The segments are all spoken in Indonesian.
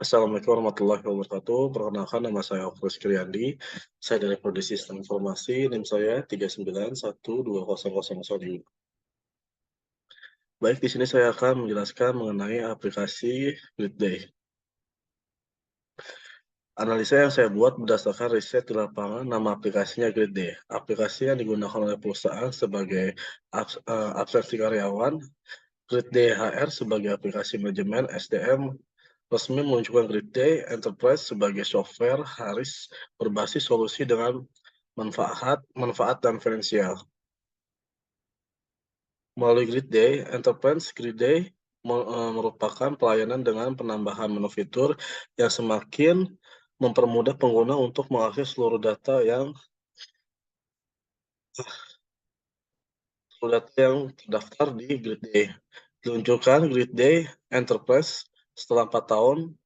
Assalamualaikum warahmatullahi wabarakatuh. Perkenalkan nama saya Okrus Kriandi. Saya dari Prodi Sistem Informasi, NIM saya 3912000. Baik, di sini saya akan menjelaskan mengenai aplikasi Gridday. Analisa yang saya buat berdasarkan riset di lapangan, nama aplikasinya Gridday. Aplikasi yang digunakan oleh perusahaan sebagai absensi karyawan, Gridday HR sebagai aplikasi manajemen SDM, resmi meluncurkan Gridday Enterprise sebagai software HARIS berbasis solusi dengan manfaat dan finansial. Melalui Gridday Enterprise, Gridday merupakan pelayanan dengan penambahan menu fitur yang semakin mempermudah pengguna untuk mengakses seluruh data yang terdaftar di Gridday. Diluncurkan Gridday Enterprise setelah 4 tahun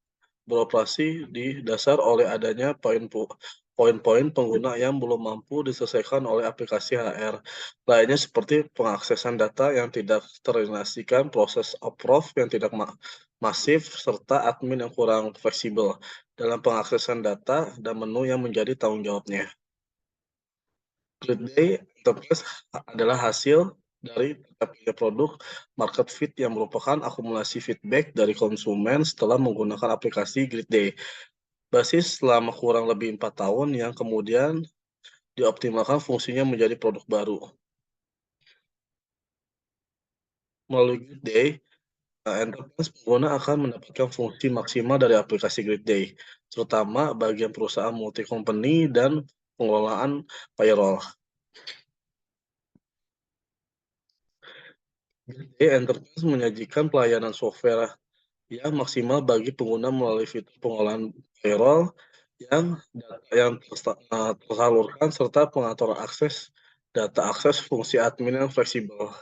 beroperasi didasar oleh adanya poin-poin pengguna yang belum mampu diselesaikan oleh aplikasi HR lainnya seperti pengaksesan data yang tidak terrealisasikan, proses approve yang tidak masif, serta admin yang kurang fleksibel dalam pengaksesan data dan menu yang menjadi tanggung jawabnya. Gridday Enterprise adalah hasil dari tercapainya produk market fit yang merupakan akumulasi feedback dari konsumen setelah menggunakan aplikasi Gridday. Basis selama kurang lebih 4 tahun yang kemudian dioptimalkan fungsinya menjadi produk baru. Melalui Gridday, enterprise pengguna akan mendapatkan fungsi maksimal dari aplikasi Gridday, terutama bagian perusahaan multi-company dan pengelolaan payroll. Gridday Enterprise menyajikan pelayanan software yang maksimal bagi pengguna melalui fitur pengolahan payroll yang tersalurkan serta pengaturan data akses fungsi admin yang fleksibel.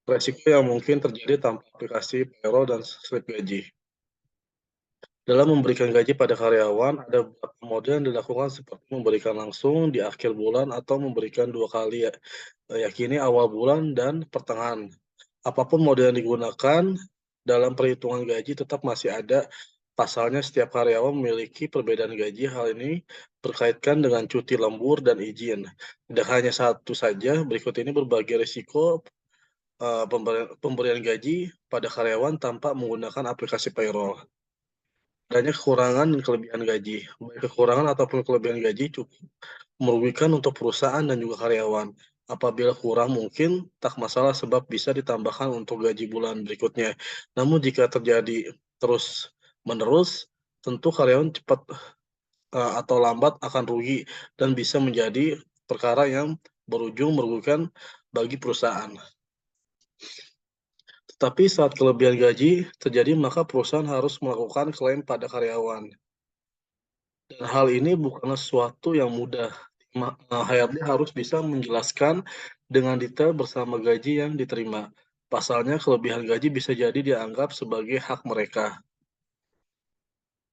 Resiko yang mungkin terjadi tanpa aplikasi payroll dan slip gaji. Dalam memberikan gaji pada karyawan, ada beberapa model yang dilakukan seperti memberikan langsung di akhir bulan atau memberikan 2 kali yakini awal bulan dan pertengahan. Apapun model yang digunakan, dalam perhitungan gaji tetap masih ada pasalnya setiap karyawan memiliki perbedaan gaji. Hal ini berkaitan dengan cuti lembur dan izin. Tidak hanya satu saja, berikut ini berbagai risiko pemberian gaji pada karyawan tanpa menggunakan aplikasi payroll. Adanya kekurangan dan kelebihan gaji. Baik kekurangan ataupun kelebihan gaji cukup merugikan untuk perusahaan dan juga karyawan. Apabila kurang mungkin tak masalah sebab bisa ditambahkan untuk gaji bulan berikutnya. Namun jika terjadi terus-menerus, tentu karyawan cepat atau lambat akan rugi dan bisa menjadi perkara yang berujung merugikan bagi perusahaan. Tetapi saat kelebihan gaji terjadi, maka perusahaan harus melakukan klaim pada karyawan. Dan hal ini bukanlah sesuatu yang mudah. HRD harus bisa menjelaskan dengan detail bersama gaji yang diterima. Pasalnya, kelebihan gaji bisa jadi dianggap sebagai hak mereka.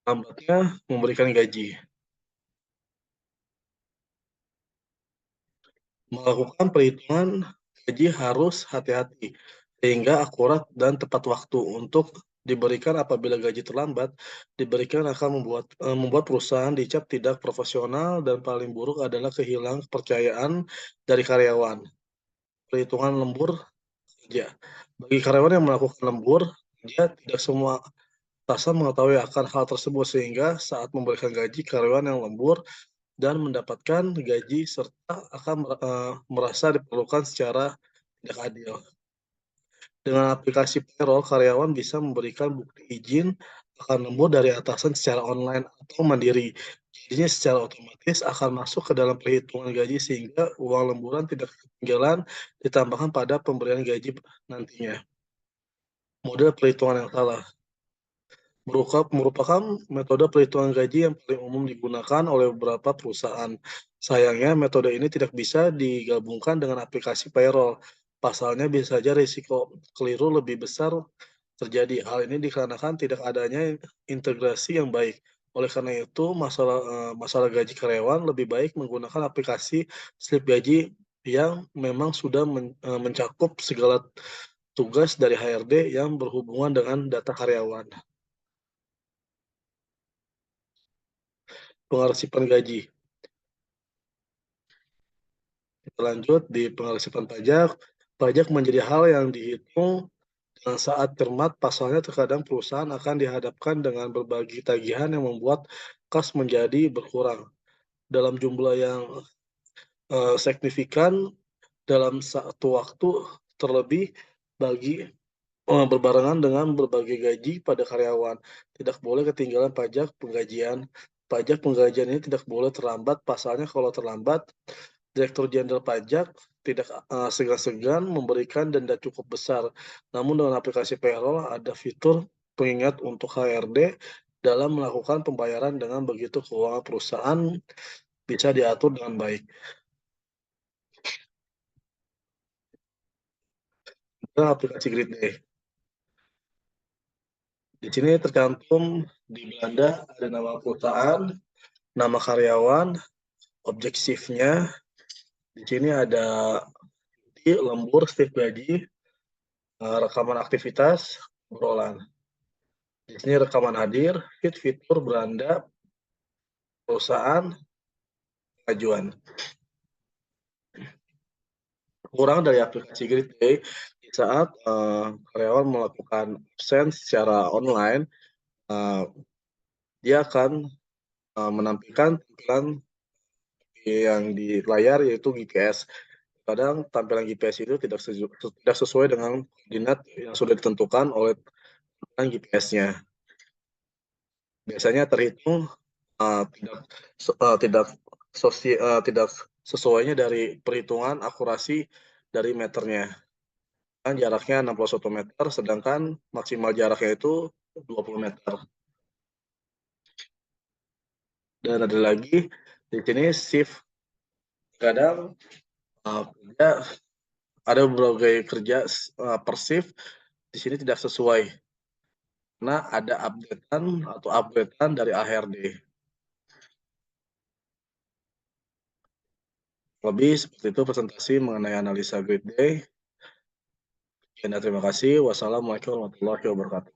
Lambatnya memberikan gaji. Melakukan perhitungan gaji harus hati-hati, sehingga akurat dan tepat waktu untuk diberikan. Apabila gaji terlambat diberikan akan membuat perusahaan dicap tidak profesional dan paling buruk adalah kehilangan kepercayaan dari karyawan. Perhitungan lembur kerja. Bagi karyawan yang melakukan lembur, dia tidak semua atasan mengetahui akan hal tersebut sehingga saat memberikan gaji karyawan yang lembur dan mendapatkan gaji serta akan merasa diperlukan secara tidak adil. Dengan aplikasi payroll, karyawan bisa memberikan bukti izin akan lembur dari atasan secara online atau mandiri. Jadinya secara otomatis akan masuk ke dalam perhitungan gaji sehingga uang lemburan tidak ketinggalan ditambahkan pada pemberian gaji nantinya. Model perhitungan yang salah merupakan metode perhitungan gaji yang paling umum digunakan oleh beberapa perusahaan. Sayangnya, metode ini tidak bisa digabungkan dengan aplikasi payroll. Pasalnya bisa saja risiko keliru lebih besar terjadi. Hal ini dikarenakan tidak adanya integrasi yang baik. Oleh karena itu, masalah gaji karyawan lebih baik menggunakan aplikasi slip gaji yang memang sudah mencakup segala tugas dari HRD yang berhubungan dengan data karyawan. Pengarsipan gaji. Kita lanjut di pengarsipan pajak. Pajak menjadi hal yang dihitung dengan saat cermat, pasalnya terkadang perusahaan akan dihadapkan dengan berbagai tagihan yang membuat kas menjadi berkurang dalam jumlah yang signifikan dalam satu waktu, terlebih bagi berbarengan dengan berbagai gaji pada karyawan. Tidak boleh ketinggalan pajak penggajian. Pajak penggajian ini tidak boleh terlambat, pasalnya kalau terlambat, Direktur Jenderal Pajak tidak segan-segan memberikan denda cukup besar. Namun dengan aplikasi payroll ada fitur pengingat untuk HRD dalam melakukan pembayaran, dengan begitu keuangan perusahaan bisa diatur dengan baik. Dengan aplikasi Grid Day. Di sini tercantum di Belanda ada nama perusahaan, nama karyawan, objek shift-nya. Di sini ada lembur, shift gaji, rekaman aktivitas, obrolan. Di sini rekaman hadir, fitur beranda, perusahaan, pengajuan. Kurang dari aplikasi Grid Day, di saat karyawan melakukan absen secara online, dia akan menampilkan tampilan yang di layar, yaitu GPS. Kadang tampilan GPS itu tidak sesuai dengan koordinat yang sudah ditentukan oleh GPS-nya. Biasanya terhitung tidak sesuainya dari perhitungan akurasi dari meternya. Kan jaraknya 61 meter, sedangkan maksimal jaraknya itu 20 meter. Dan ada lagi di sini shift. Kadang kerja ada berbagai kerja per shift, di sini tidak sesuai karena ada updatean dari ARD. Lebih seperti itu presentasi mengenai analisa Grid Day. Terima kasih. Wassalamualaikum warahmatullahi wabarakatuh.